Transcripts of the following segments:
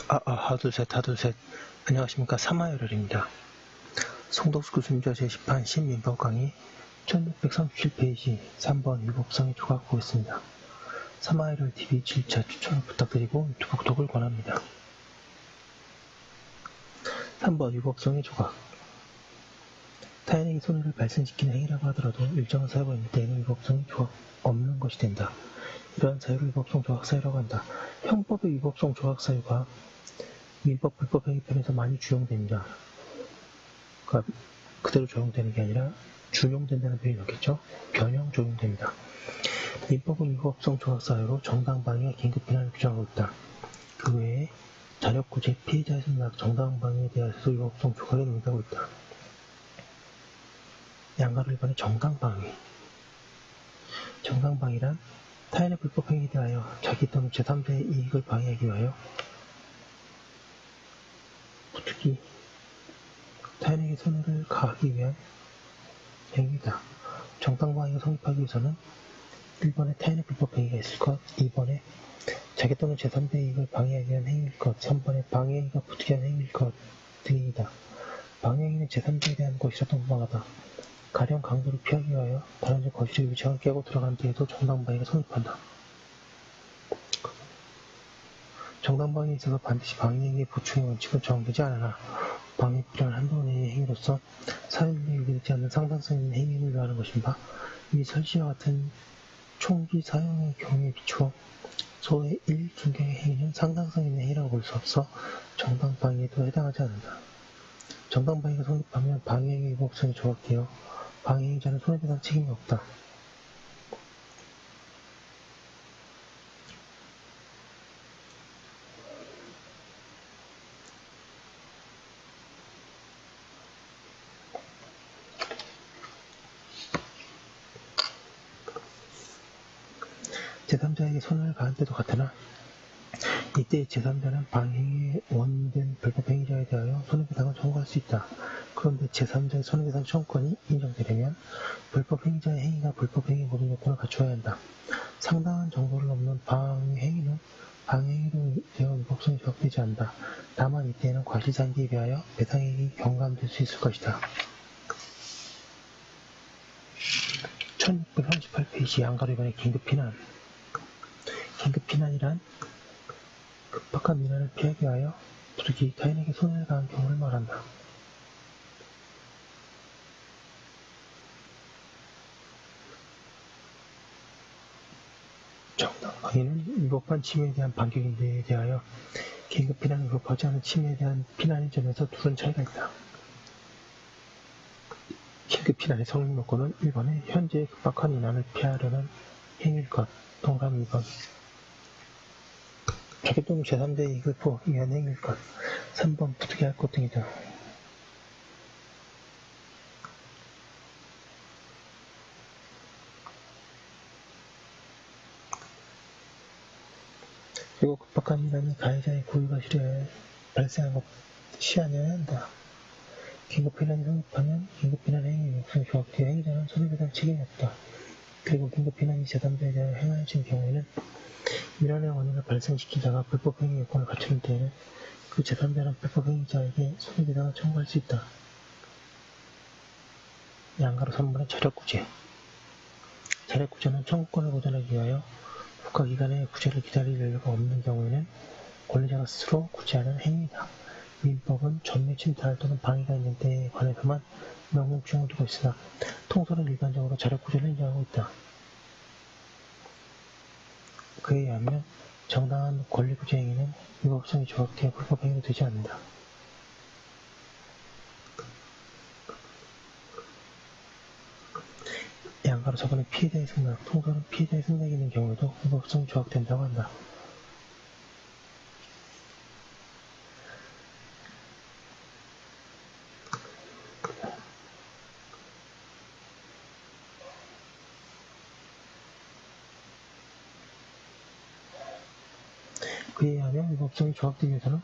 하둘셋. 안녕하십니까. 사마열혈입니다. 송덕수 교수님 제10판 신민법 강의 1637페이지 3번 위법성의 조각 보겠습니다. 사마열혈 TV 7차 추천을 부탁드리고 유튜브 구독을 권합니다. 3번 위법성의 조각. 타인에게 손해를 발생시키는 행위라고 하더라도 일정한 사유가 있는 때에는 위법성의 조각 없는 것이 된다. 이러한 사유를 위법성 조각 사유라고 한다. 형법의 위법성 조각 사유가 민법, 불법 행위편에서 많이 주용됩니다. 그러니까 그대로 적용되는 게 아니라 준용된다는 표현이 맞겠죠? 변형 적용됩니다. 민법은 위법성 조각 사유로 정당방위와 긴급비난을 규정하고 있다. 그 외에 자력구제, 피해자의 선락, 정당방위에 대해서도 위법성 조각에 논의하고 있다. 양가로 1번의 정당방위. 정당방위란 타인의 불법 행위에 대하여 자기 또는 제3자의 이익을 방해하기 위하여 부득이 타인에게 손해를 가하기 위한 행위다. 정당방위가 성립하기 위해서는 1번에 타인의 불법 행위가 있을 것, 2번에 자기 또는 제3자의 이익을 방해하기 위한 행위일 것, 3번에 방해행위가 부득이한 행위일 것 등이다. 방해행위는 제3자에 대한 것이라도 무방하다. 가령 강도를 피하기 위하여 다른 집 거실의 유리창을 깨고 들어간 뒤에도 정당방위가 성립한다. 정당방위에 있어서 반드시 방해행위의 보충의 원칙은 적용되지 않으나 방해에 필요한 한도의 행위로서 사유에 요구되지 않는 상당성 있는 행위를 요하는 것인가? 이 설시와 같은 총기 사용의 경우에 비추어 소의 1중경의 행위는 상당성 있는 행위라고 볼 수 없어 정당방위에도 해당하지 않는다. 정당방위가 성립하면 방해행위 위법성이 조각되어 방해행위자는 손해배상 책임이 없다. 제3자에게 손해를 가한 때도 같으나 이때 제3자는 방해행위의 원인된 불법행위자에 대하여 손해배상을 청구할 수 있다. 그런데 제3자의 손해배상 청구권이 인정되려면 불법행위자의 행위가 불법행위 모든 요건을 갖춰야 한다. 상당한 정도를 넘는 방해행위는 방해행위로 되어 위법성이 조각되지 않는다. 다만 이때에는 과실상기에 비하여 배상액이 경감될 수 있을 것이다. 1638페이지 양가로 1번의 긴급피난. 긴급피난이란 급박한 민원을 피하기 위하여 부득이 타인에게 손해를 가한 경우를 말한다. 정당방위는 위법한 침해에 대한 반격에 대하여 긴급피난을 위법하지 않은 침해에 대한 피난의 점에서 둘은 차이가 있다. 긴급피난의 성립 요건은 1번에 현재의 급박한 민원을 피하려는 행위일 것, 동그라미 2번. 자기 또는 제3자의 이익을 보호하기 위한 행위일 것, 3번 부득이 할 것 등이다. 그리고 급박한 민원이 가해자의 고의가 발생한 것 시하여야 한다. 긴급피난이 성립하면 긴급피난 행위 위법성이 조각되어 행위자는 손해배상 책임이 없다. 그리고 긴급피난이 제3자에 대하여 행하여진 경우에는 민원의 원인을 발생시키다가 불법행위 요건을 갖추는 때에는 그 제3자는 불법행위자에게 손해배상을 청구할 수 있다. 양가로 3번의 자력구제. 자력구제는 청구권을 보전하기 위하여 국가기관의 구제를 기다릴 여유가 없는 경우에는 권리자가 스스로 구제하는 행위이다. 민법은 전매 침탈 또는 방해가 있는 때에 관해서만 명령규정을 두고 있으나 통설은 일반적으로 자력구제를 인정하고 있다. 그에 의하면 정당한 권리구제 행위는 위법성이 조각되어 불법행위로 되지 않는다. 양가로 4번의 피해자의 승낙. 통설은 피해자의 승낙이 있는 경우에도 위법성이 조각된다고 한다. 그에 의하면 위법성이 조각되기 위해서는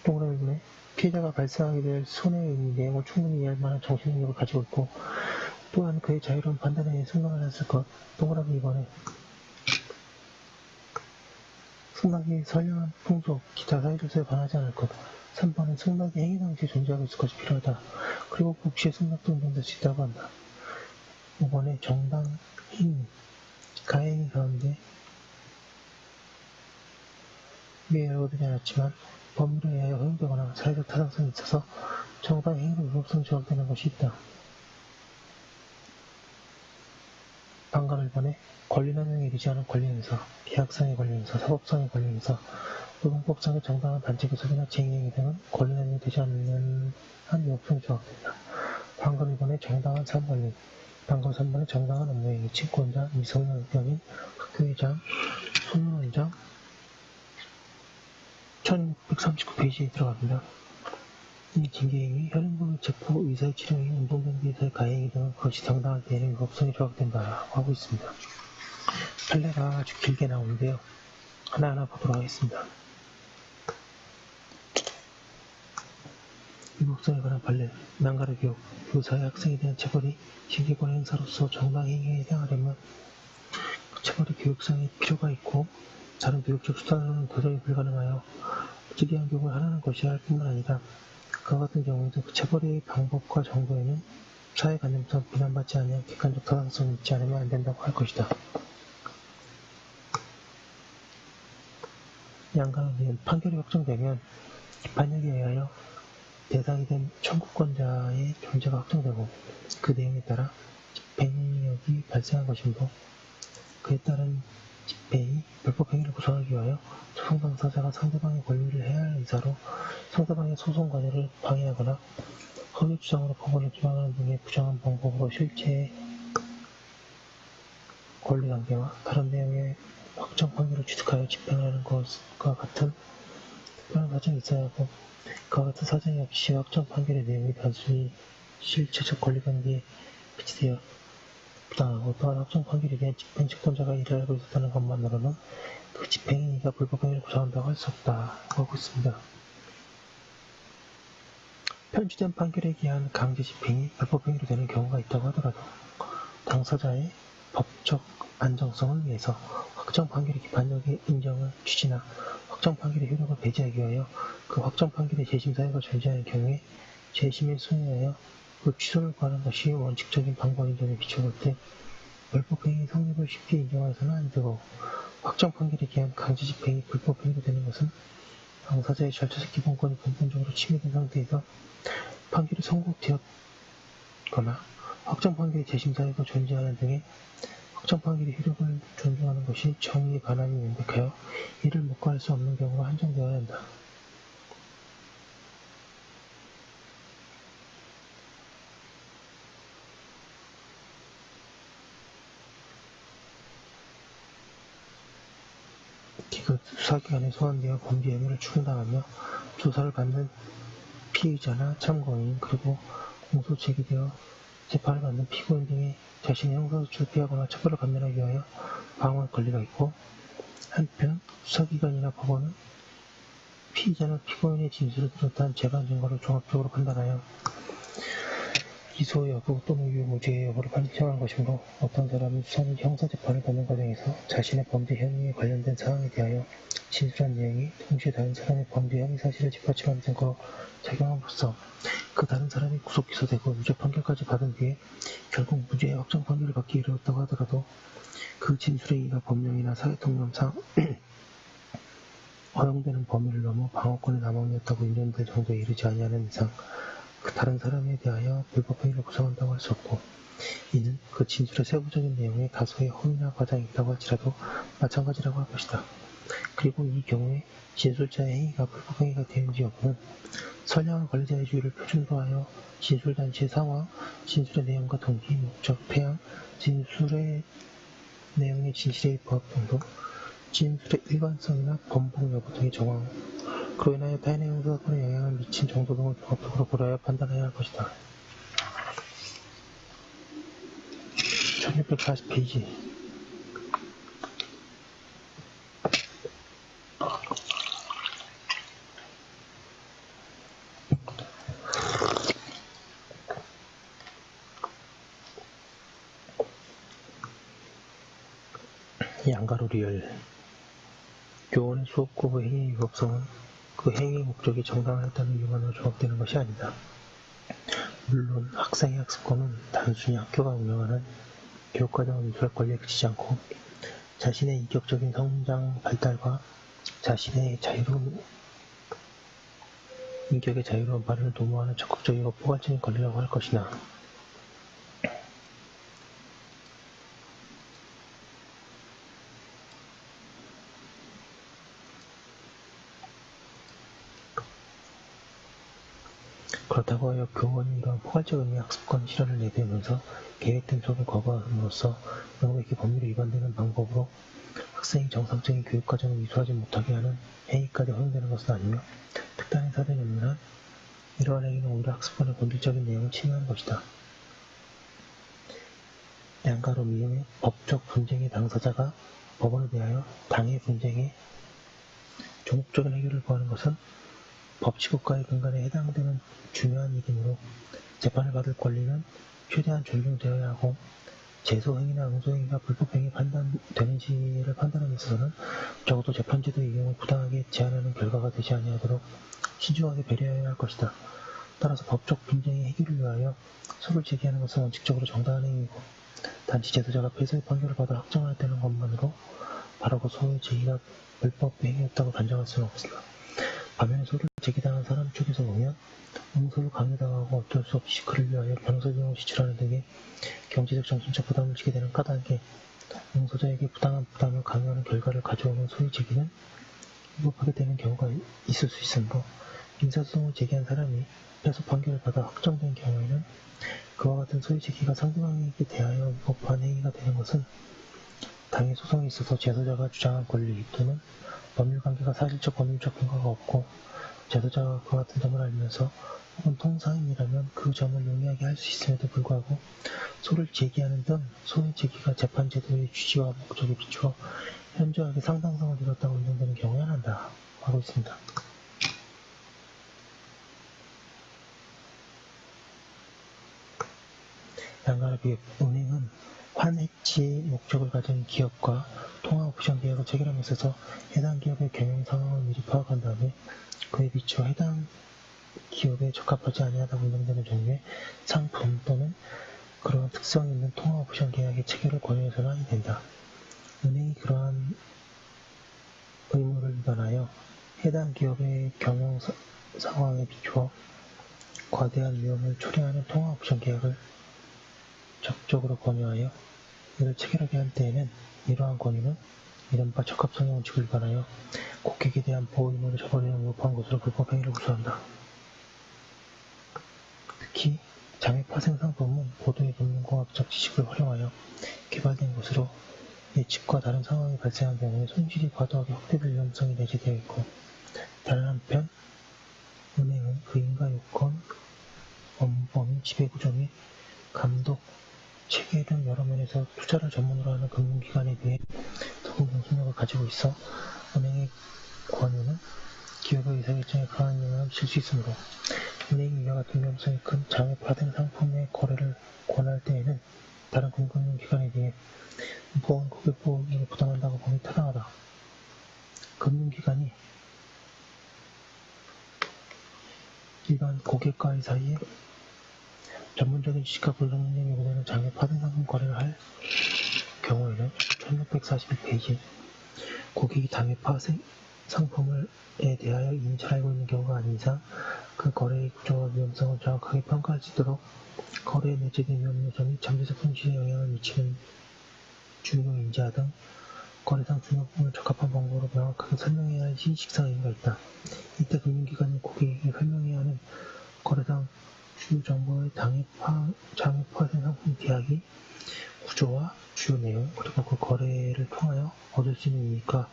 동그라미 1번에 피해자가 발생하게 될 손해의 내용을 충분히 이해할 만한 정신능력을 가지고 있고 또한 그의 자유로운 판단에 승낙을 했을 것. 동그라미 2번에 승낙이 선량한 풍속, 기타 사유로서에 반하지 않을 것. 3번은 승낙이 행위 당시에 존재하고 있을 것이 필요하다. 그리고 국시의 승낙도 인정될 수 있다고 한다. 5번에 정당 행위, 가행위 가운데 위에어되지 않았지만 법률에 의하여 허용되거나 사회적 타당성이 있어서 정당 행위로 위법성이 조각되는 것이 있다. 방금 1번에 권리남용에 이르지 않은 권리행사, 계약상의 권리행사, 사법상의 권리행사, 노동법상의 정당한 단체 교섭이나 쟁의행위 등은 권리남용이 되지 않는 한 위법성이 조각된다. 방금 2번에 정당한 사무관리, 방금 3번에 정당한 업무행위, 친권자, 미성년 의견인, 학교회장, 소년원장, 1639페이지에 들어갑니다. 이 징계행위, 현행범의 체포, 의사의 치료행위, 운동경비에서의 가해행위 등은 그것이 당당한 대행의 위법성이 조각된다고 하고 있습니다. 판례가 아주 길게 나오는데요. 하나하나 보도록 하겠습니다. 위법성에 관한 판례, 난가르 교육, 교사의 학생에 대한 체벌이 징계권 행사로서 정당 행위에 해당하려면 그 체벌이 교육상의 필요가 있고 다른 교육적 수단으로는 도저히 불가능하여 특이한 교육을 하라는 것이야 할 뿐만 아니라 그와 같은 경우에도 그 체벌의 방법과 정도에는 사회관념상 비난받지 않는 객관적 타당성이 있지 않으면 안 된다고 할 것이다. 양가는 판결이 확정되면 판결에 의하여 대상이 된 청구권자의 존재가 확정되고 그 내용에 따라 집행력이 발생한 것이므로 그에 따른 집행이 불법행위를 구성하기 위하여 소송 당사자가 상대방의 권리를 해할 의사로 상대방의 소송 과정을 방해하거나 허위 주장으로 법원을 기망하는 등의 부정한 방법으로 실체의 권리관계와 다른 내용의 확정 판결을 취득하여 집행하는 것과 같은 특별한 사정이 있어야 하고 그와 같은 사정이 없이 확정 판결의 내용이 단순히 실체적 권리관계에 비치되어 부당하고 또한 확정 판결에 대한 집행 채권자가 이를 알고 있었다는 것만으로는 그 집행행위가 불법행위를 구성한다고 할 수 없다고 하고 있습니다. 편취된 판결에 기한 강제 집행이 불법행위로 되는 경우가 있다고 하더라도 당사자의 법적 안정성을 위해서 확정 판결의 기판력의 인정을 취지나 확정 판결의 효력을 배제하기 위하여 그 확정 판결의 재심 사유가 존재하는 경우에 재심에 순위하여 그 취소를 구하는 것이 원칙적인 방법인 점에 비춰볼 때 불법행위 성립을 쉽게 인정해서는 안 되고 확정 판결에 기한 강제 집행이 불법행위로 되는 것은 당사자의 절차적 기본권이 근본적으로 침해된 상태에서 판결이 선고되었거나 확정 판결의 재심 사유가 존재하는 등의 확정 판결의 효력을 존중하는 것이 정의의 반함이 명백하여 이를 묵과할 수 없는 경우로 한정되어야 한다. 기껏 수사기관에 소환되어 범죄 혐의를 추궁당하며 조사를 받는 피의자나 참고인 그리고 공소 제기되어 재판을 받는 피고인 등이 자신의 형사소출을 피하거나 처벌을 감면하기 위하여 방어할 권리가 있고 한편 수사기관이나 법원은 피의자나 피고인의 진술을 비롯한 재반 증거를 종합적으로 판단하여 기소 여부 또는 유무죄의 여부를 판정한 것이므로 어떤 사람은 수사 및 형사재판을 받는 과정에서 자신의 범죄 혐의에 관련된 사항에 대하여 진술한 내용이 동시에 다른 사람의 범죄 혐의 사실을 뒷받침하는 증거로 작용함으로써 그 다른 사람이 구속 기소되고 유죄 판결까지 받은 뒤에 결국 무죄의 확정 판결을 받기 이르렀다고 하더라도 그 진술의 이가 법령이나 사회통념상 허용되는 범위를 넘어 방어권의 남용이었다고 인정될 정도에 이르지 아니하는 이상 그 다른 사람에 대하여 불법행위를 구성한다고 할 수 없고 이는 그 진술의 세부적인 내용에 다소의 허위나 과장이 있다고 할지라도 마찬가지라고 할 것이다. 그리고 이 경우에 진술자의 행위가 불법행위가 되는지 여부는 선량한 권리자의 주의를 표준으로 하여 진술단체의 상황, 진술의 내용과 동기, 목적, 태양, 진술의 내용의 진실의 부합 정도, 진술의 일관성이나 번복 여부 등의 정황, 그로 인하여 타인의 형사사건에 영향을 미친 정도 등을 종합적으로 고려하여 판단해야 할 것이다. 1640페이지 양가로 리얼 교원의 수업고의 행위 위법성은 그 행위의 목적이 정당하였다는 이유만으로 조각되는 것이 아니다. 물론 학생의 학습권은 단순히 학교가 운영하는 교육과정을 유지할 권리에 그치지 않고 자신의 인격적인 성장 발달과 자신의 인격의 자유로운 발현을 도모하는 적극적이고 포괄적인 권리라고 할 것이나 그렇다고 하여 교원이 이러한 포괄적 의미의 학습권 실현을 내세우면서 계획된 수업을 거부함으로써 명백히 법률에 위반되는 방법으로 학생이 정상적인 교육과정을 이수하지 못하게 하는 행위까지 허용되는 것은 아니며 특단의 사정이 없는 한 이러한 행위는 오히려 학습권의 본질적인 내용을 침해하는 것이다. 양가로 미용의 법적 분쟁의 당사자가 법원에 대하여 당해 분쟁의 종목적인 해결을 구하는 것은 법치국가의 근간에 해당되는 중요한 일이므로 재판을 받을 권리는 최대한 존중되어야 하고 제소행위나 응소행위가 불법행위 판단되는지를 판단하는 데 있어서는 적어도 재판제도의 이용을 부당하게 제한하는 결과가 되지 아니하도록 신중하게 배려해야 할 것이다. 따라서 법적 분쟁의 해결을 위하여 소를 제기하는 것은 원칙적으로 정당한 행위이고 단지 제도자가 패소의 판결을 받아 확정하였다는 것만으로 바로 그 소의 제기가 불법 행위였다고 단정할 수는 없다. 반면에 소를 제기당한 사람 쪽에서 보면 응소를 강요당하고 어쩔 수 없이 그를 위하여 변호사 비용을 지출하는 등의 경제적 정신적 부담을 지게 되는 까닭에 응소자에게 부당한 부담을 강요하는 결과를 가져오는 소의 제기는 위법하게 되는 경우가 있을 수 있으므로 민사소송을 제기한 사람이 패소 판결을 받아 확정된 경우에는 그와 같은 소의 제기가 상대방에게 대하여 위법한 행위가 되는 것은 당해 소송에 있어서 제소자가 주장한 권리 또는 법률관계가 사실적 법률적 근거가 없고 제소자가 그와 같은 점을 알면서 혹은 통상인이라면 그 점을 용이하게 할 수 있음에도 불구하고 소를 제기하는 등 소의 제기가 재판제도의 취지와 목적에 비추어 현저하게 상당성을 잃었다고 인정되는 경우에 한한다 하고 있습니다. 양가를 비해 은행은 환해지의 목적을 가진 기업과 통화옵션 계약을 체결함에 있어서 해당 기업의 경영 상황을 미리 파악한 다음에 그에 비추어 해당 기업에 적합하지 아니하다고 인정되는 종류의 상품 또는 그러한 특성이 있는 통화옵션 계약의 체결을 권유해서는 아니 된다. 은행이 그러한 의무를 위반하여 해당 기업의 경영 상황에 비추어 과대한 위험을 초래하는 통화옵션 계약을 적극적으로 권유하여 이를 체결하게 할 때에는 이러한 권유는 이른바 적합성의 원칙을 위반하여 고객에 대한 보호 의무를 저버리는 위법한 것으로 불법 행위를 구성한다. 특히 장애파 생산품은 고도의 금융공학적 지식을 활용하여 개발된 것으로 예측과 다른 상황이 발생한 경우에 손실이 과도하게 확대될 위험성이 내재되어 있고 다른 한편 은행은 그 인가 요건, 업무 범위, 지배구조 및 감독, 체계 등 여러 면에서 투자를 전문으로 하는 금융기관에 비해 더욱 공신력을 가지고 있어 은행의 권유는 기업의 의사결정에 강한 영향을 미칠 수 있으므로 은행이 이와 같은 위험성이 큰 장애파된 상품의 거래를 권할 때에는 다른 금융기관에 비해 무거운 고객보호를 부담한다고 봄이 타당하다. 금융기관이 일반 고객과의 사이에 전문적인 지식과 분석 능력이 요구되는 장애파된 상품 거래를 할 경우에는 1641페이지 고객이 장애파 상품에 대하여 이미 잘 알고 있는 경우가 아닌 이상 그 거래의 구조와 위험성을 정확하게 평가할 수 있도록 거래에 내재된 위험 요소 및 잠재적 손실에 영향을 미치는 중요 인자 등 거래상 중요 부분을 적합한 방법으로 명확하게 설명해야 할 인식상 의무가 있다. 이때 금융기관이 고객에게 설명해야 하는 거래상 주요 정보의 장애파생 상품 계약의 구조와 주요 내용, 그리고 그 거래를 통하여 얻을 수 있는 이익과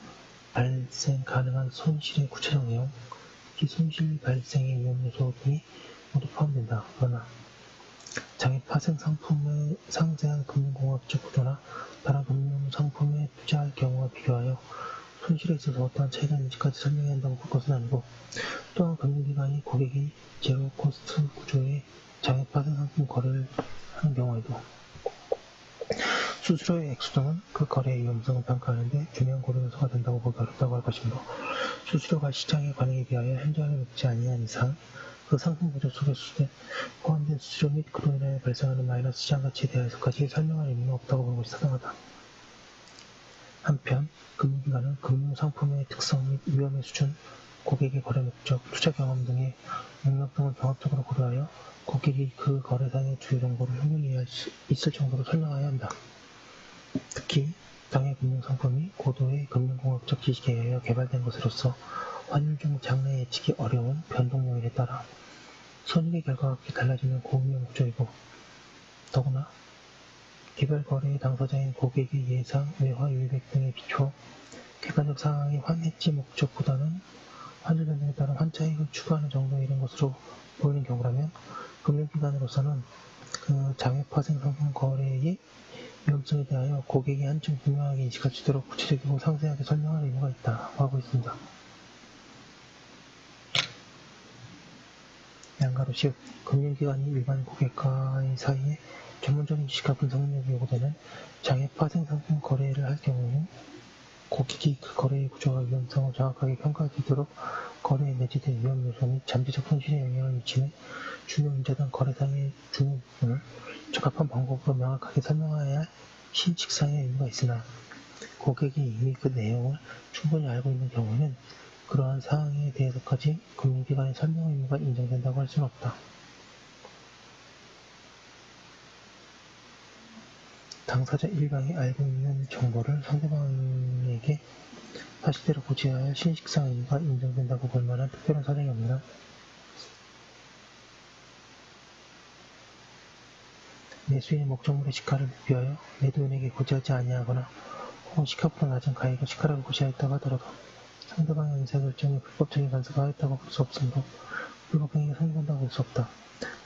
발생 가능한 손실의 구체적 내용, 특히 손실 발생의 위험 요소 등이 모두 포함된다. 그러나 장애파생 상품의 상세한 금융공학적 구조나 다른 금융 상품에 투자할 경우와 비교하여 손실에 있어서 어떠한 차이가 있는지까지 설명해야 한다고 볼 것은 아니고 또한 금융기관이 고객이 제로 코스트 구조의 장애파생 상품 거래를 하는 경우에도 수수료의 액수 등은 그 거래의 위험성을 평가하는데 중요한 고려 요소가 된다고 보기 어렵다고 할 것이므로 수수료가 시장의 반응에 비하여 현저하게 높지 아니한 이상 그 상품 구조 속에 포함된 수수료 및 그로 인하여 발생하는 마이너스 시장 가치에 대해서까지 설명할 의무는 없다고 보는 것이 타당하다. 한편 금융기관은 금융상품의 특성 및 위험의 수준, 고객의 거래 목적, 투자 경험 등의 능력 등을 종합적으로 고려하여 고객이 그 거래상의 주요 정보를 흉흉히 이해할 수 있을 정도로 설명해야 한다. 특히 당해 금융상품이 고도의 금융공학적 지식에 의하여 개발된 것으로서 환율 중 장래 예측이 어려운 변동 요인에 따라 손익의 결과가 극히 달라지는 고위험 목적이고 더구나 개별 거래의 당사자인 고객의 예상, 외화, 유입액 등에 비춰 객관적 상황의 환해지 목적보다는 환율 변동에 따른 환차익을 추구하는 정도에 이른 것으로 보이는 경우라면 금융기관으로서는 그 장외 파생 상품 거래의 위험성에 대하여 고객이 한층 분명하게 인식할 수 있도록 구체적이고 상세하게 설명할 의무가 있다고 하고 있습니다. 양가로 즉 금융기관이 일반 고객과의 사이에 전문적인 지식과 분석 능력이 요구되는 장외 파생 상품 거래를 할 경우에는 고객이 그 거래의 구조와 위험성을 정확하게 평가할 수 있도록 거래에 내재된 위험 요소 및 잠재적 손실에 영향을 미치는 중요 문제 등 거래상의 중요 부분을 적합한 방법으로 명확하게 설명해야 할 신칙상의 의무가 있으나 고객이 이미 그 내용을 충분히 알고 있는 경우에는 그러한 사항에 대해서까지 금융기관의 설명 의무가 인정된다고 할 수는 없다. 당사자 1방이 알고 있는 정보를 상대방에게 사실대로 고지해야 할 신식상 의무가 인정된다고 볼 만한 특별한 사정이 없느나 매수인의 목적물의 시가를 비하여 매도인에게 고지하지 아니하거나 혹은 시가보다 낮은 가액의 시가를 고지하였다고 하더라도 상대방의 의사결정에 불법적인 간섭을 하였다고 볼 수 없으므로 불법행위가 성립한다고 볼 수 없다.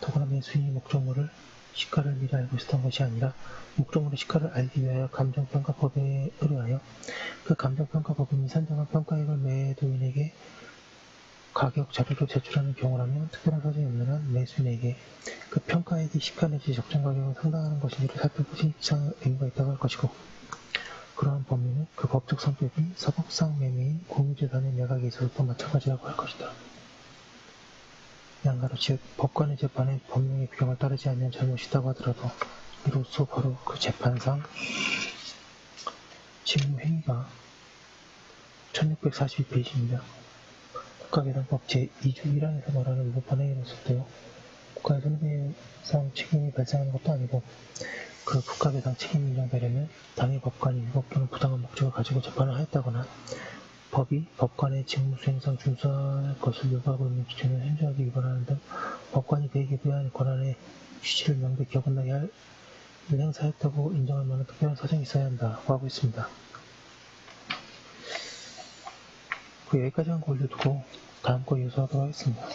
더구나 매수인이 목적물을 시가를 미리 알고 있었던 것이 아니라 목적물의 시가를 알기 위하여 감정평가법에 의뢰하여 그 감정평가법인이 산정한 평가액을 매도인에게 가격 자료로 제출하는 경우라면 특별한 사정이 없는 한 매수인에게 그 평가액이 시가 내지 적정 가격에 상당하는 것인지를 살펴보시 이상의 의무가 있다고 할 것이고 그러한 범위는 그 법적 성격이 사법상 매매인 공유재산의 매각에 있어서도 마찬가지라고 할 것이다. 양가로 즉 법관의 재판에 법령의 규정을 따르지 않는 잘못이 있다고 하더라도 이로써 바로 그 재판상 직무행위가 1642페이지입니다. 국가배당법 제2조 1항에서 말하는 무법행위에 이르렀을 국가의 손해배상 책임이 발생하는 것도 아니고 그 국가배상 책임이 인정되려면 당해 법관이 위법 또는 부당한 목적을 가지고 재판을 하였다거나 법이 법관의 직무수행상 준수할 것을 요구하고 있는 기준을 현저하게 위반하는 등 법관이 그에게 부여한 권한의 취지를 명백히 어긋나게 할 일을 행사했다고 인정할 만한 특별한 사정이 있어야 한다고 하고 있습니다. 여기까지 한 거 올려두고 다음 거 유수하도록 하겠습니다.